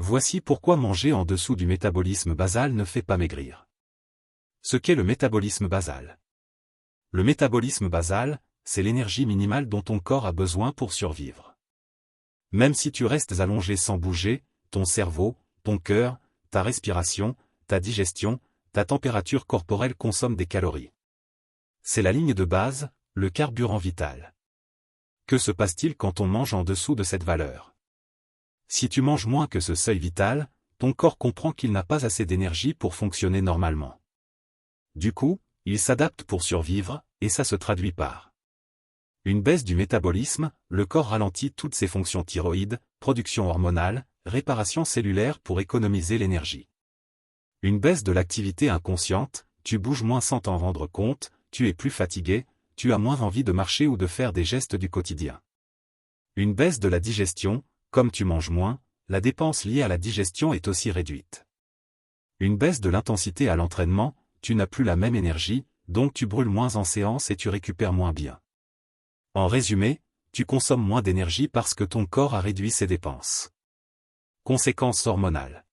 Voici pourquoi manger en dessous du métabolisme basal ne fait pas maigrir. Ce qu'est le métabolisme basal. Le métabolisme basal, c'est l'énergie minimale dont ton corps a besoin pour survivre. Même si tu restes allongé sans bouger, ton cerveau, ton cœur, ta respiration, ta digestion, ta température corporelle consomment des calories. C'est la ligne de base, le carburant vital. Que se passe-t-il quand on mange en dessous de cette valeur? Si tu manges moins que ce seuil vital, ton corps comprend qu'il n'a pas assez d'énergie pour fonctionner normalement. Du coup, il s'adapte pour survivre, et ça se traduit par une baisse du métabolisme, le corps ralentit toutes ses fonctions thyroïdes, production hormonale, réparation cellulaire pour économiser l'énergie. Une baisse de l'activité inconsciente, tu bouges moins sans t'en rendre compte, tu es plus fatigué, tu as moins envie de marcher ou de faire des gestes du quotidien. Une baisse de la digestion, comme tu manges moins, la dépense liée à la digestion est aussi réduite. Une baisse de l'intensité à l'entraînement, tu n'as plus la même énergie, donc tu brûles moins en séance et tu récupères moins bien. En résumé, tu consommes moins d'énergie parce que ton corps a réduit ses dépenses. Conséquences hormonales.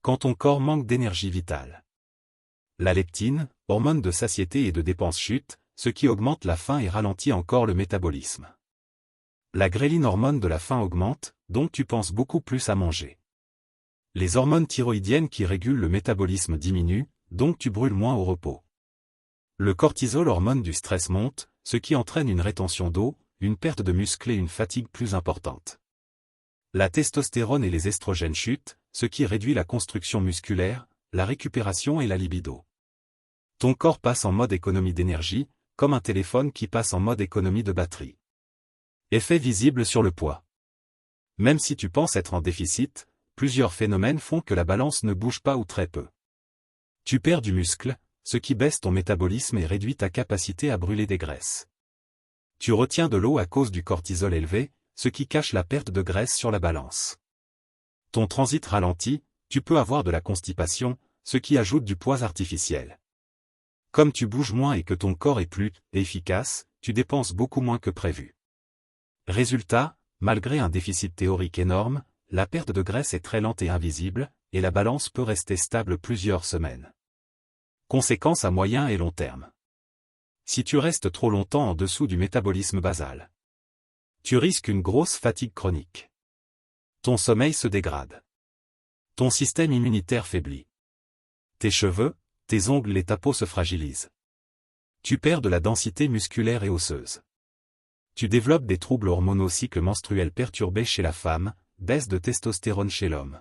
Quand ton corps manque d'énergie vitale. La leptine, hormone de satiété et de dépense chute, ce qui augmente la faim et ralentit encore le métabolisme. La gréline, hormone de la faim, augmente, donc tu penses beaucoup plus à manger. Les hormones thyroïdiennes qui régulent le métabolisme diminuent, donc tu brûles moins au repos. Le cortisol, hormone du stress, monte, ce qui entraîne une rétention d'eau, une perte de muscle et une fatigue plus importante. La testostérone et les estrogènes chutent, ce qui réduit la construction musculaire, la récupération et la libido. Ton corps passe en mode économie d'énergie, comme un téléphone qui passe en mode économie de batterie. Effet visible sur le poids. Même si tu penses être en déficit, plusieurs phénomènes font que la balance ne bouge pas ou très peu. Tu perds du muscle, ce qui baisse ton métabolisme et réduit ta capacité à brûler des graisses. Tu retiens de l'eau à cause du cortisol élevé, ce qui cache la perte de graisse sur la balance. Ton transit ralentit, tu peux avoir de la constipation, ce qui ajoute du poids artificiel. Comme tu bouges moins et que ton corps est plus efficace, tu dépenses beaucoup moins que prévu. Résultat, malgré un déficit théorique énorme, la perte de graisse est très lente et invisible, et la balance peut rester stable plusieurs semaines. Conséquences à moyen et long terme. Si tu restes trop longtemps en dessous du métabolisme basal, tu risques une grosse fatigue chronique. Ton sommeil se dégrade. Ton système immunitaire faiblit. Tes cheveux, tes ongles et ta peau se fragilisent. Tu perds de la densité musculaire et osseuse. Tu développes des troubles hormonaux, cycle menstruel perturbé chez la femme, baisse de testostérone chez l'homme.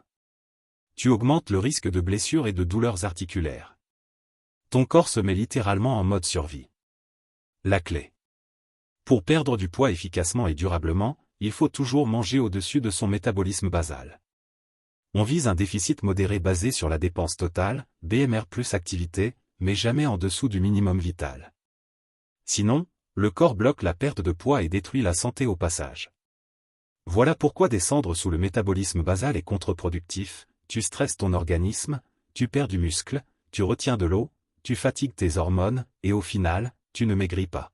Tu augmentes le risque de blessures et de douleurs articulaires. Ton corps se met littéralement en mode survie. La clé. Pour perdre du poids efficacement et durablement, il faut toujours manger au-dessus de son métabolisme basal. On vise un déficit modéré basé sur la dépense totale, BMR plus activité, mais jamais en dessous du minimum vital. Sinon, le corps bloque la perte de poids et détruit la santé au passage. Voilà pourquoi descendre sous le métabolisme basal est contre-productif, tu stresses ton organisme, tu perds du muscle, tu retiens de l'eau, tu fatigues tes hormones, et au final, tu ne maigris pas.